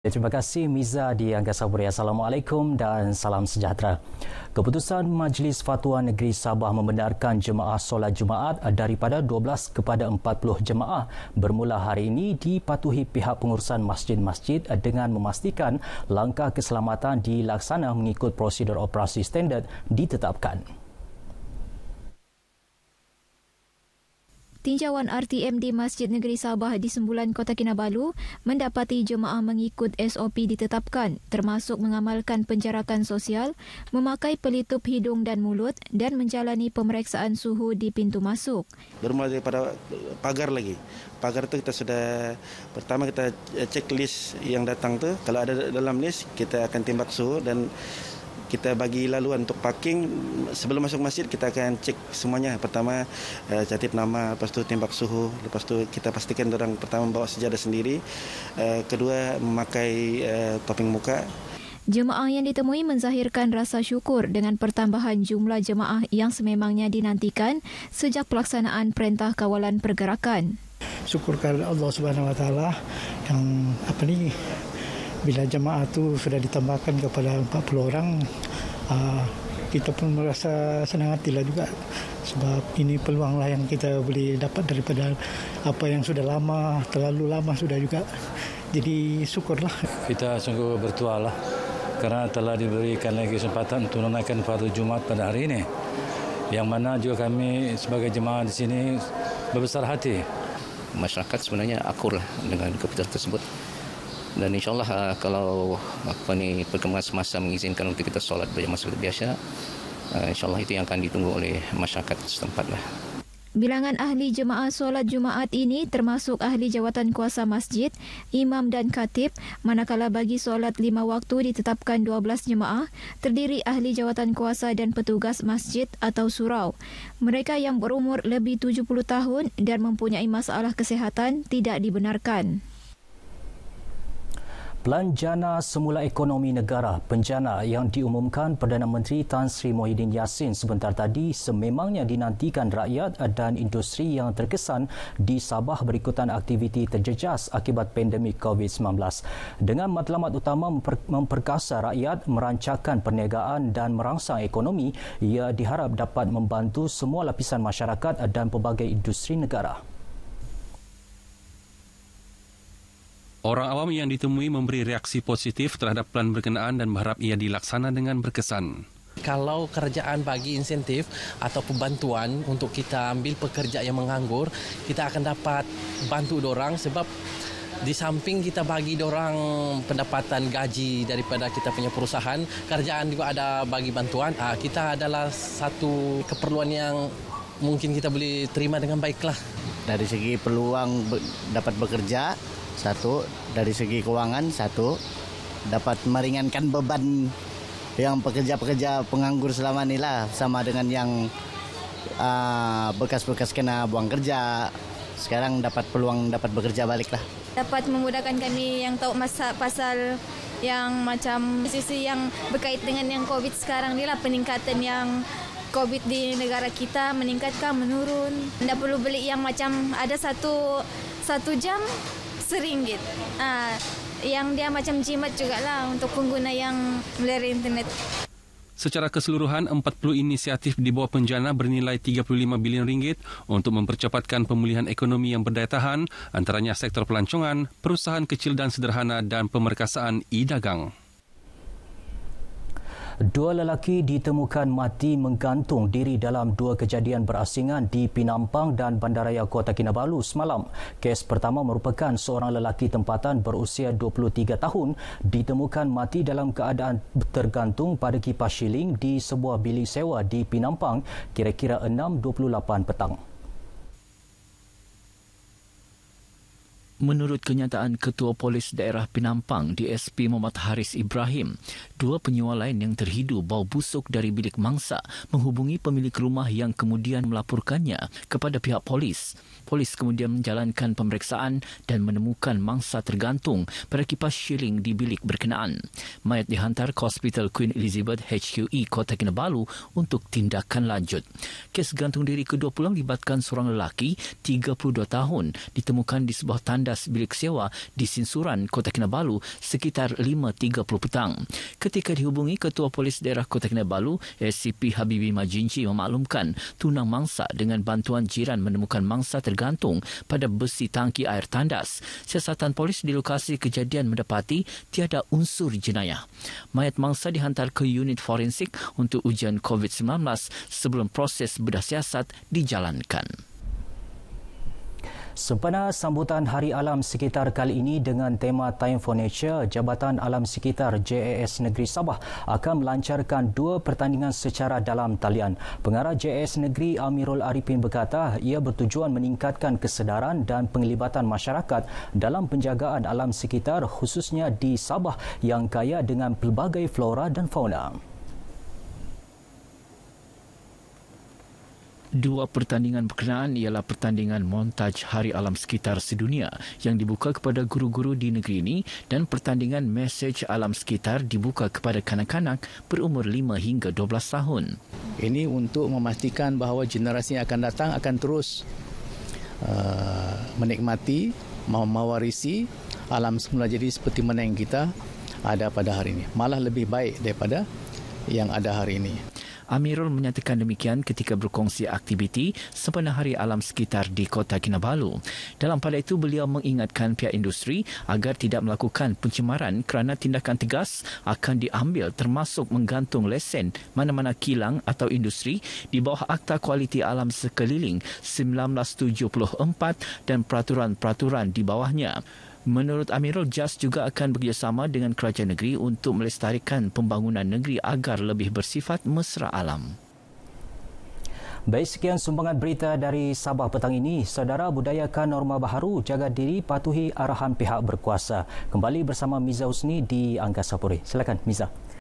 Terima kasih Miza di Angkasa Pura. Assalamualaikum dan salam sejahtera. Keputusan Majlis Fatwa Negeri Sabah membenarkan jemaah solat Jumaat daripada 12 kepada 40 jemaah bermula hari ini dipatuhi pihak pengurusan masjid-masjid dengan memastikan langkah keselamatan dilaksana mengikut prosedur operasi standard ditetapkan. Tinjauan RTM di Masjid Negeri Sabah di Sembulan Kota Kinabalu mendapati jemaah mengikut SOP ditetapkan, termasuk mengamalkan penjarakan sosial, memakai pelitup hidung dan mulut dan menjalani pemeriksaan suhu di pintu masuk. Bermula daripada pagar lagi. Pagar itu kita sudah, pertama kita cek list yang datang tu. Kalau ada dalam list, kita akan timbak suhu dan kita bagi laluan untuk parking. Sebelum masuk masjid kita akan cek semuanya. Pertama catip nama, lepas tu tembak suhu, lepas tu kita pastikan orang pertama bawa sejadah sendiri, kedua memakai topeng muka. Jemaah yang ditemui menzahirkan rasa syukur dengan pertambahan jumlah jemaah yang sememangnya dinantikan sejak pelaksanaan Perintah Kawalan Pergerakan. Syukur kepada Allah Subhanahu Wa Taala yang bila jemaah itu sudah ditambahkan kepada 40 orang, kita pun merasa senang hatilah juga sebab ini peluanglah yang kita boleh dapat daripada apa yang sudah lama, terlalu lama sudah juga. Jadi syukurlah. Kita sungguh bertuah lah kerana telah diberikan lagi kesempatan untuk menunaikan fardu Jumaat pada hari ini, yang mana juga kami sebagai jemaah di sini berbesar hati. Masyarakat sebenarnya akurlah dengan keputusan tersebut. Dan insyaAllah kalau perkembangan semasa mengizinkan untuk kita solat berjamaah seperti biasa, insyaAllah itu yang akan ditunggu oleh masyarakat setempat lah. Bilangan ahli jemaah solat Jumaat ini termasuk ahli jawatan kuasa masjid, imam dan khatib, manakala bagi solat 5 waktu ditetapkan 12 jemaah, terdiri ahli jawatan kuasa dan petugas masjid atau surau. Mereka yang berumur lebih 70 tahun dan mempunyai masalah kesihatan tidak dibenarkan. Pelan Jana Semula Ekonomi Negara Penjana yang diumumkan Perdana Menteri Tan Sri Muhyiddin Yassin sebentar tadi sememangnya dinantikan rakyat dan industri yang terkesan di Sabah berikutan aktiviti terjejas akibat pandemik COVID-19. Dengan matlamat utama memperkasa rakyat, merancakan perniagaan dan merangsang ekonomi, ia diharap dapat membantu semua lapisan masyarakat dan pelbagai industri negara. Orang awam yang ditemui memberi reaksi positif terhadap pelan berkenaan dan berharap ia dilaksana dengan berkesan. Kalau kerajaan bagi insentif atau bantuan untuk kita ambil pekerja yang menganggur, kita akan dapat bantu dorang sebab di samping kita bagi dorang pendapatan gaji daripada kita punya perusahaan, kerajaan juga ada bagi bantuan. Kita adalah satu keperluan yang mungkin kita boleh terima dengan baiklah. Dari segi peluang dapat bekerja, satu, dari segi keuangan, satu, dapat meringankan beban yang pekerja-pekerja penganggur selama ini lah, sama dengan yang bekas-bekas kena buang kerja, sekarang dapat peluang dapat bekerja balik lah. Dapat memudahkan kami yang tahu pasal yang macam sisi yang berkait dengan yang COVID sekarang ni lah, peningkatan yang COVID di negara kita meningkat menurun. Tidak perlu beli yang macam ada satu jam RM1. Yang dia macam jimat jugalah untuk pengguna yang melalui internet. Secara keseluruhan, 40 inisiatif di bawah Penjana bernilai RM35 bilion untuk mempercepatkan pemulihan ekonomi yang berdaya tahan, antaranya sektor pelancongan, perusahaan kecil dan sederhana dan pemerkasaan e-dagang. 2 lelaki ditemukan mati menggantung diri dalam 2 kejadian berasingan di Pinampang dan Bandaraya Kota Kinabalu semalam. Kes pertama merupakan seorang lelaki tempatan berusia 23 tahun ditemukan mati dalam keadaan tergantung pada kipas siling di sebuah bilik sewa di Pinampang kira-kira 6.28 petang. Menurut kenyataan Ketua Polis Daerah Pinampang DSP Muhammad Haris Ibrahim, 2 penyewa lain yang terhidu bau busuk dari bilik mangsa menghubungi pemilik rumah yang kemudian melaporkannya kepada pihak polis. Polis kemudian menjalankan pemeriksaan dan menemukan mangsa tergantung pada kipas siling di bilik berkenaan. Mayat dihantar ke Hospital Queen Elizabeth HQE Kota Kinabalu untuk tindakan lanjut. Kes gantung diri kedua pula melibatkan seorang lelaki 32 tahun ditemukan di sebuah tanda tandas bilik sewa di Sinsuran, Kota Kinabalu sekitar 5.30 petang. Ketika dihubungi Ketua Polis Daerah Kota Kinabalu, SCP Habibi Majinci memaklumkan tunang mangsa dengan bantuan jiran menemukan mangsa tergantung pada besi tangki air tandas. Siasatan polis di lokasi kejadian mendapati tiada unsur jenayah. Mayat mangsa dihantar ke unit forensik untuk ujian COVID-19 sebelum proses bedah siasat dijalankan. Sempena sambutan Hari Alam Sekitar kali ini dengan tema Time for Nature, Jabatan Alam Sekitar JAS Negeri Sabah akan melancarkan 2 pertandingan secara dalam talian. Pengarah JAS Negeri Amirul Arifin berkata ia bertujuan meningkatkan kesedaran dan penglibatan masyarakat dalam penjagaan alam sekitar khususnya di Sabah yang kaya dengan pelbagai flora dan fauna. 2 pertandingan berkenaan ialah pertandingan montaj Hari Alam Sekitar Sedunia yang dibuka kepada guru-guru di negeri ini dan pertandingan mesej alam sekitar dibuka kepada kanak-kanak berumur 5 hingga 12 tahun. Ini untuk memastikan bahawa generasi yang akan datang akan terus menikmati, mewarisi alam semula jadi seperti mana yang kita ada pada hari ini. Malah lebih baik daripada yang ada hari ini. Amirul menyatakan demikian ketika berkongsi aktiviti sempena Hari Alam Sekitar di Kota Kinabalu. Dalam pada itu, beliau mengingatkan pihak industri agar tidak melakukan pencemaran kerana tindakan tegas akan diambil termasuk menggantung lesen mana-mana kilang atau industri di bawah Akta Kualiti Alam Sekeliling 1974 dan peraturan-peraturan di bawahnya. Menurut Amirul, JAS juga akan bekerjasama dengan kerajaan negeri untuk melestarikan pembangunan negeri agar lebih bersifat mesra alam. Baik, sekian sumbangan berita dari Sabah petang ini. Saudara, budayakan norma baharu, jaga diri, patuhi arahan pihak berkuasa. Kembali bersama Miza Husni di Angkasa Puri. Silakan Miza.